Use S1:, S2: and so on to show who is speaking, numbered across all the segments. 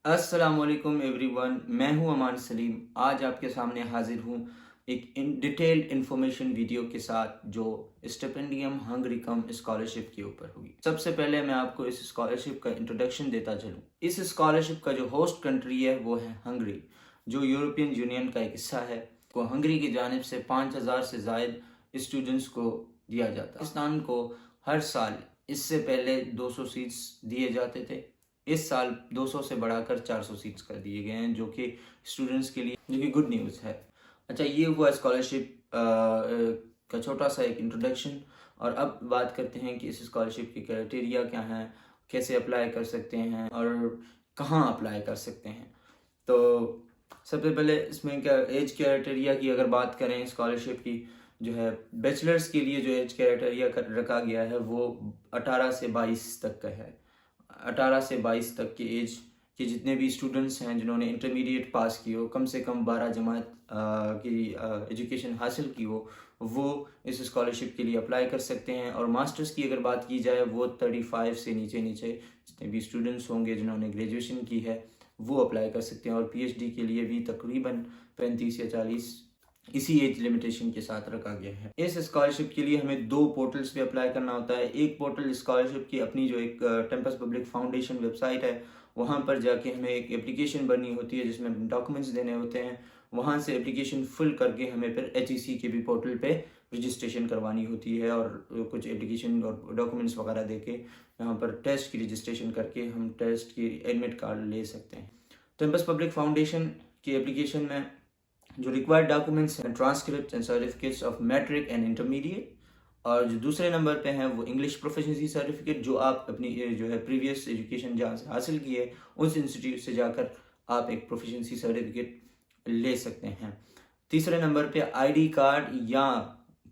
S1: अस्सलामुअलैकुम एवरीवन, मैं हूं अमान सलीम। आज आपके सामने हाजिर हूं एक डिटेल्ड इंफॉर्मेशन वीडियो के साथ जो स्टिपेंडियम हंगरी कम स्कॉलरशिप के ऊपर होगी। सबसे पहले मैं आपको इस स्कॉलरशिप का इंट्रोडक्शन देता चलूं। इस स्कॉलरशिप का जो होस्ट कंट्री है वो है हंगरी, जो यूरोपियन यूनियन का एक हिस्सा है। को हंगरी की जानिब से 5,000 से ज़ायद स्टूडेंट्स को दिया जाता है। पाकिस्तान को हर साल इससे पहले 200 सीट्स दिए जाते थे। इस साल 200 से बढ़ाकर 400 सीट्स कर दिए गए हैं, जो कि स्टूडेंट्स के लिए जो कि गुड न्यूज़ है। अच्छा, ये हुआ स्कॉलरशिप का छोटा सा एक इंट्रोडक्शन। और अब बात करते हैं कि इस स्कॉलरशिप की क्राइटेरिया क्या हैं, कैसे अप्लाई कर सकते हैं और कहाँ अप्लाई कर सकते हैं। तो सबसे पहले इसमें क्या एज क्राइटेरिया की अगर बात करें, स्कॉलरशिप की जो है बैचलर्स के लिए जो एज क्राइटेरिया रखा गया है वो 18 से 22 तक का है। 18 से 22 तक की एज के जितने भी स्टूडेंट्स हैं जिन्होंने इंटरमीडिएट पास की हो, कम से कम 12 जमात की एजुकेशन हासिल की हो, वो इस स्कॉलरशिप के लिए अप्लाई कर सकते हैं। और मास्टर्स की अगर बात की जाए वो 35 से नीचे नीचे जितने भी स्टूडेंट्स होंगे जिन्होंने ग्रेजुएशन की है वो अप्लाई कर सकते हैं। और पीएचडी के लिए भी तकरीबन 35 या 40 इसी एज लिमिटेशन के साथ रखा गया है। इस स्कॉलरशिप के लिए हमें 2 पोर्टल्स पे अप्लाई करना होता है। एक पोर्टल स्कॉलरशिप की अपनी जो एक टेम्पस पब्लिक फाउंडेशन वेबसाइट है, वहाँ पर जाके हमें एक एप्लीकेशन भरनी होती है जिसमें डॉक्यूमेंट्स देने होते हैं। वहाँ से एप्लीकेशन फुल करके हमें फिर एचईसी के भी पोर्टल पे रजिस्ट्रेशन करवानी होती है और कुछ एप्लीकेशन और डॉक्यूमेंट्स वगैरह देके यहाँ पर टेस्ट की रजिस्ट्रेशन करके हम टेस्ट की एडमिट कार्ड ले सकते हैं। टेम्पस पब्लिक फाउंडेशन की एप्लीकेशन में जो रिक्वायर्ड डॉक्यूमेंट्स हैं, transcript and certificates of matric and intermediate. और जो दूसरे नंबर पे हैं वो इंग्लिश प्रोफिशिएंसी सर्टिफिकेट, जो आप अपनी जो है प्रीवियस एजुकेशन जहाँ से हासिल की है उस इंस्टीट्यूट से जाकर आप एक प्रोफिशिएंसी सर्टिफिकेट ले सकते हैं। तीसरे नंबर पे आईडी कार्ड या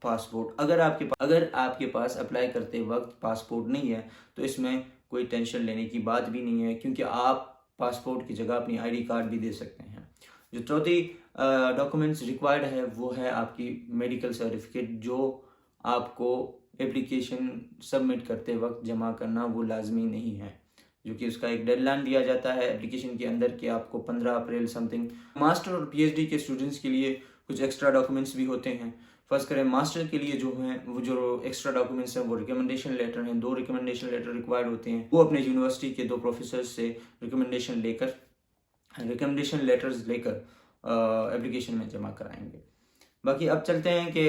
S1: पासपोर्ट। अगर आपके पास अप्लाई करते वक्त पासपोर्ट नहीं है तो इसमें कोई टेंशन लेने की बात भी नहीं है, क्योंकि आप पासपोर्ट की जगह अपनी आईडी कार्ड भी दे सकते हैं। जो चौथी डॉक्यूमेंट्स रिक्वायर्ड है वो है आपकी मेडिकल सर्टिफिकेट, जो आपको एप्लीकेशन सबमिट करते वक्त जमा करना वो लाजमी नहीं है, जो कि उसका एक डेडलाइन दिया जाता है एप्लीकेशन के अंदर कि आपको 15 अप्रैल समथिंग। मास्टर और पीएचडी के स्टूडेंट्स के लिए कुछ एक्स्ट्रा डॉक्यूमेंट्स भी होते हैं। फर्स्ट करें मास्टर के लिए जो हैं वो जो एक्स्ट्रा डॉक्यूमेंट्स हैं वो रिकमेंडेशन लेटर हैं। 2 रिकमेंडेशन लेटर रिक्वायर्ड होते हैं। वो अपने यूनिवर्सिटी के 2 प्रोफेसर से रिकमेंडेशन लेटर्स लेकर एप्लीकेशन में जमा कराएंगे। बाकी अब चलते हैं कि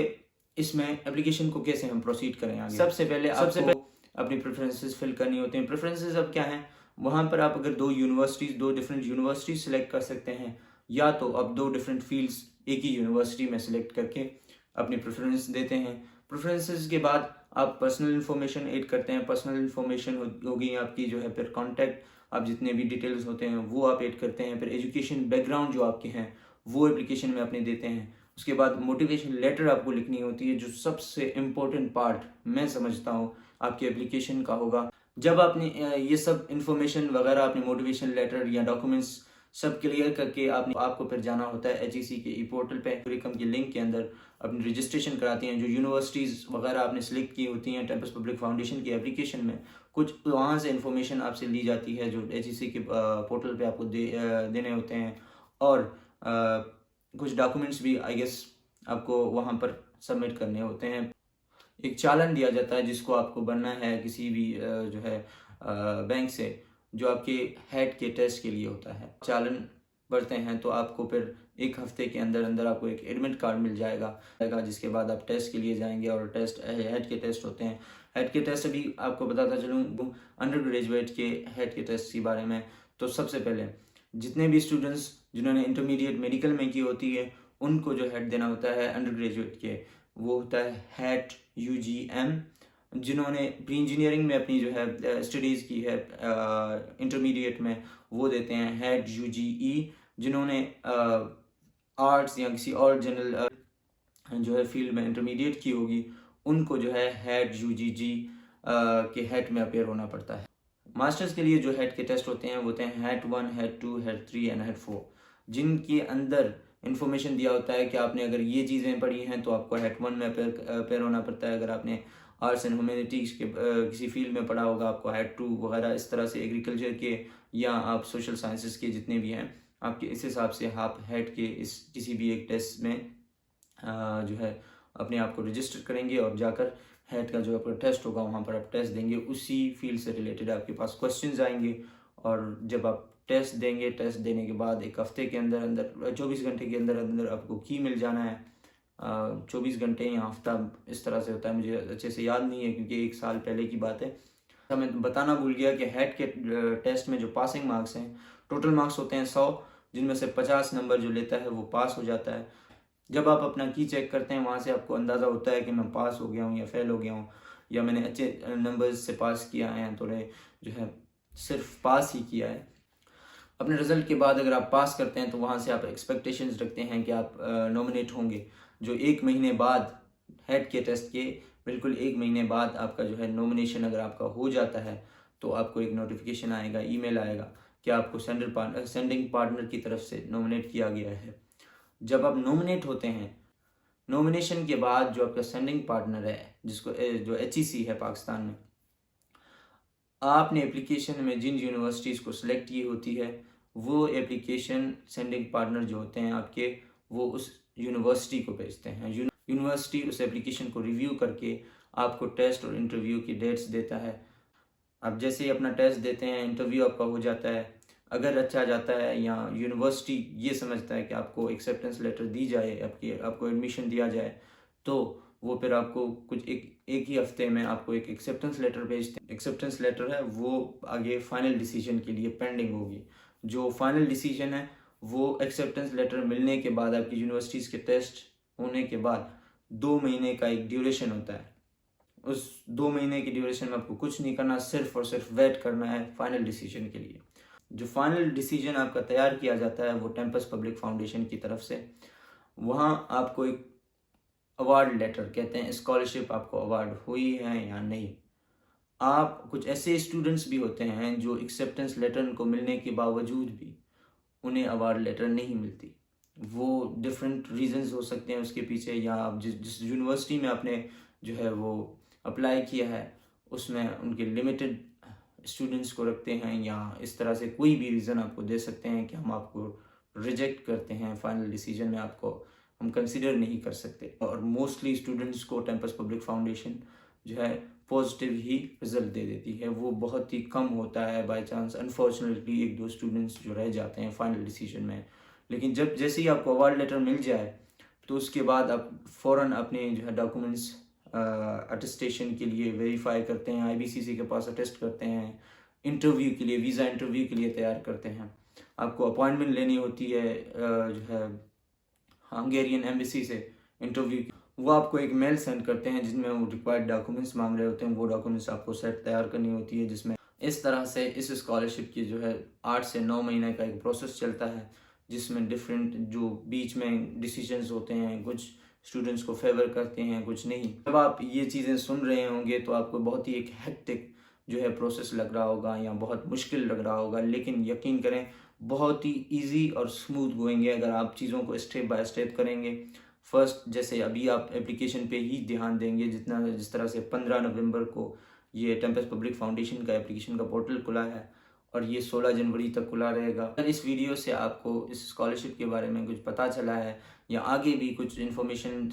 S1: इसमें एप्लीकेशन को कैसे हम प्रोसीड करें आगे। सबसे पहले आपको अपनी प्रेफरेंसेस फिल करनी होती हैं। प्रेफरेंसेस अब क्या हैं, वहाँ पर आप अगर 2 डिफरेंट यूनिवर्सिटीज सेलेक्ट कर सकते हैं, या तो आप 2 डिफरेंट फील्ड्स एक ही यूनिवर्सिटी में सेलेक्ट करके अपनी प्रेफरेंस देते हैं। प्रेफरेंसेस के बाद आप पर्सनल इन्फॉर्मेशन ऐड करते हैं। पर्सनल इन्फॉर्मेशन होगी आपकी जो है, फिर कॉन्टैक्ट, आप जितने भी डिटेल्स होते हैं वो आप ऐड करते हैं। फिर एजुकेशन बैकग्राउंड जो आपके हैं वो एप्लीकेशन में अपने देते हैं। उसके बाद मोटिवेशन लेटर आपको लिखनी होती है, जो सबसे इम्पोर्टेंट पार्ट मैं समझता हूँ आपके एप्लीकेशन का होगा। जब आपने ये सब इन्फॉर्मेशन वगैरह, अपने मोटिवेशन लेटर या डॉक्यूमेंट्स सब क्लियर करके आपको फिर जाना होता है एचईसी के ई पोर्टल पे। टूरिकम के लिंक के अंदर अपनी रजिस्ट्रेशन कराती हैं। जो यूनिवर्सिटीज़ वगैरह आपने सेलेक्ट की होती हैं टेम्पस पब्लिक फाउंडेशन की एप्लीकेशन में, कुछ वहाँ से इन्फॉर्मेशन आपसे ली जाती है जो एचईसी के पोर्टल पे आपको देने होते हैं। और कुछ डॉक्यूमेंट्स भी आई गेस आपको वहाँ पर सबमिट करने होते हैं। एक चालान दिया जाता है जिसको आपको भरना है किसी भी जो है बैंक से, जो आपके हेड के टेस्ट के लिए होता है। चालान भरते हैं तो आपको फिर 1 हफ्ते के अंदर अंदर आपको एक एडमिट कार्ड मिल जाएगा, जिसके बाद आप टेस्ट के लिए जाएंगे। और टेस्ट हेड के टेस्ट होते हैं। हेड के टेस्ट अभी आपको बताता चलूँ अंडर ग्रेजुएट के हेड के टेस्ट के बारे में। तो सबसे पहले जितने भी स्टूडेंट्स जिन्होंने इंटरमीडिएट मेडिकल में की होती है उनको जो हेड देना होता है अंडर ग्रेजुएट के, वो होता है हेड UGM। जिन्होंने प्री इंजीनियरिंग में अपनी जो है स्टडीज़ की है इंटरमीडिएट में, वो देते हैं हेड UGE। जिन्होंने आर्ट्स या किसी और जनरल जो है फील्ड में इंटरमीडिएट की होगी उनको जो है हेड UGG के हेड में अपेयर होना पड़ता है। मास्टर्स के लिए जो हेड के टेस्ट होते हैं वो होते हैं head 1, head 2, head 3 and head 4, जिनके अंदर इन्फॉर्मेशन दिया होता है कि आपने अगर ये चीज़ें पढ़ी हैं तो आपको हेड 1 में अपेयर होना पड़ता है। अगर आपने आर्ट्स एंड ह्यूमैनिटीज़ के किसी फील्ड में पढ़ा होगा आपको हेड 2 वगैरह, इस तरह से एग्रीकल्चर के या आप सोशल साइंसेस के जितने भी हैं आपके, इस हिसाब से आप हेड के इस किसी भी एक टेस्ट में जो है अपने आप को रजिस्टर करेंगे और जाकर हेड का जो आपका टेस्ट होगा वहाँ पर आप टेस्ट देंगे। उसी फील्ड से रिलेटेड आपके पास क्वेश्चंस आएंगे और जब आप टेस्ट देंगे, टेस्ट देने के बाद 1 हफ्ते के अंदर अंदर 24 घंटे के अंदर अंदर आपको की मिल जाना है। 24 घंटे या हफ्ता इस तरह से होता है, मुझे अच्छे से याद नहीं है क्योंकि 1 साल पहले की बात है। मैं बताना भूल गया कि हेड के टेस्ट में जो पासिंग मार्क्स हैं, टोटल मार्क्स होते हैं 100, जिनमें से 50 नंबर जो लेता है वो पास हो जाता है। जब आप अपना की चेक करते हैं वहाँ से आपको अंदाज़ा होता है कि मैं पास हो गया हूँ या फेल हो गया हूँ, या मैंने अच्छे नंबर्स से पास किया है या थोड़े जो है सिर्फ पास ही किया है। अपने रिज़ल्ट के बाद अगर आप पास करते हैं तो वहाँ से आप एक्सपेक्टेशंस रखते हैं कि आप नॉमिनेट होंगे। जो 1 महीने बाद हेड के टेस्ट के बिल्कुल 1 महीने बाद आपका जो है नॉमिनेशन अगर आपका हो जाता है तो आपको एक नोटिफिकेशन आएगा, ईमेल आएगा कि आपको सेंडिंग पार्टनर की तरफ से नॉमिनेट किया गया है। जब आप नॉमिनेट होते हैं, नॉमिनेशन के बाद जो आपका सेंडिंग पार्टनर है जिसको जो HEC है पाकिस्तान में, आपने एप्लीकेशन में जिन यूनिवर्सिटीज़ को सिलेक्ट की होती है वो एप्लीकेशन सेंडिंग पार्टनर जो होते हैं आपके, वो उस यूनिवर्सिटी को भेजते हैं। यूनिवर्सिटी उस एप्लीकेशन को रिव्यू करके आपको टेस्ट और इंटरव्यू की डेट्स देता है। आप जैसे ही अपना टेस्ट देते हैं, इंटरव्यू आपका हो जाता है, अगर अच्छा जाता है या यूनिवर्सिटी ये समझता है कि आपको एक्सेप्टेंस लेटर दी जाए, आपको एडमिशन दिया जाए, तो वो फिर आपको कुछ एक ही हफ्ते में आपको एक एक्सेप्टेंस लेटर भेजते हैं। एक्सेप्टेंस लेटर है वो आगे फाइनल डिसीजन के लिए पेंडिंग होगी। जो फाइनल डिसीजन है वो एक्सेप्टेंस लेटर मिलने के बाद, आपकी यूनिवर्सिटीज़ के टेस्ट होने के बाद 2 महीने का एक ड्यूरेशन होता है। उस 2 महीने की ड्यूरेशन में आपको कुछ नहीं करना, सिर्फ और सिर्फ वेट करना है फाइनल डिसीजन के लिए। जो फाइनल डिसीजन आपका तैयार किया जाता है वो टेम्पस पब्लिक फाउंडेशन की तरफ से, वहाँ आपको एक अवार्ड लेटर कहते हैं, स्कॉलरशिप आपको अवार्ड हुई है या नहीं। आप कुछ ऐसे स्टूडेंट्स भी होते हैं जो एक्सेप्टेंस लेटर को मिलने के बावजूद भी उन्हें अवार्ड लेटर नहीं मिलती। वो डिफरेंट रीजंस हो सकते हैं उसके पीछे, या आप जिस यूनिवर्सिटी में आपने जो है वो अप्लाई किया है उसमें उनके लिमिटेड स्टूडेंट्स को रखते हैं, या इस तरह से कोई भी रीज़न आपको दे सकते हैं कि हम आपको रिजेक्ट करते हैं, फाइनल डिसीजन में आपको हम कंसिडर नहीं कर सकते। और मोस्टली स्टूडेंट्स को टेम्पस पब्लिक फाउंडेशन जो है पॉजिटिव ही रिजल्ट दे देती है। वो बहुत ही कम होता है, बाय चांस अनफॉर्चुनेटली 1-2 स्टूडेंट्स जो रह जाते हैं फाइनल डिसीजन में। लेकिन जब जैसे ही आपको अवार्ड लेटर मिल जाए तो उसके बाद आप फ़ौरन अपने जो है डॉक्यूमेंट्स अटेस्टेशन के लिए वेरीफाई करते हैं, IBCC के पास अटेस्ट करते हैं, इंटरव्यू के लिए, वीज़ा इंटरव्यू के लिए तैयार करते हैं। आपको अपॉइंटमेंट लेनी होती है जो है हंगेरियन एम्बेसी से इंटरव्यू, वो आपको एक मेल सेंड करते हैं जिसमें वो रिक्वायर्ड डॉक्यूमेंट्स मांग रहे होते हैं। वो डॉक्यूमेंट्स आपको सेट तैयार करनी होती है, जिसमें इस तरह से इस स्कॉलरशिप की जो है 8 से 9 महीने का एक प्रोसेस चलता है, जिसमें डिफरेंट जो बीच में डिसीजंस होते हैं, कुछ स्टूडेंट्स को फेवर करते हैं, कुछ नहीं। जब आप ये चीज़ें सुन रहे होंगे तो आपको बहुत ही एक हेक्टिक जो है प्रोसेस लग रहा होगा या बहुत मुश्किल लग रहा होगा, लेकिन यकीन करें बहुत ही इजी और स्मूथ गोइंग है अगर आप चीज़ों को स्टेप बाय स्टेप करेंगे। फर्स्ट, जैसे अभी आप एप्लीकेशन पे ही ध्यान देंगे, जिस तरह से 15 नवंबर को ये टेम्पस पब्लिक फाउंडेशन का एप्लीकेशन का पोर्टल खुला है और ये 16 जनवरी तक खुला रहेगा। अगर इस वीडियो से आपको इस स्कॉलरशिप के बारे में कुछ पता चला है या आगे भी कुछ इन्फॉर्मेशन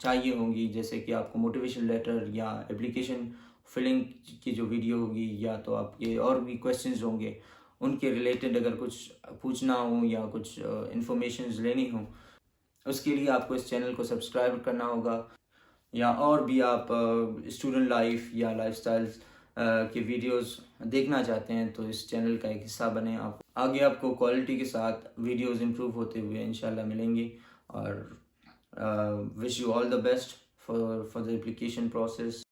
S1: चाहिए होंगी, जैसे कि आपको मोटिवेशन लेटर या एप्लीकेशन फिलिंग की जो वीडियो होगी, या तो आपके और भी क्वेश्चंस होंगे उनके रिलेटेड अगर कुछ पूछना हो या कुछ इन्फॉर्मेशन लेनी हो, उसके लिए आपको इस चैनल को सब्सक्राइब करना होगा। या और भी आप स्टूडेंट लाइफ या लाइफस्टाइल्स के वीडियोस देखना चाहते हैं तो इस चैनल का एक हिस्सा बने। आप आगे आपको क्वालिटी के साथ वीडियोस इंप्रूव होते हुए इंशाल्लाह मिलेंगे। और wish you all the best for the application process.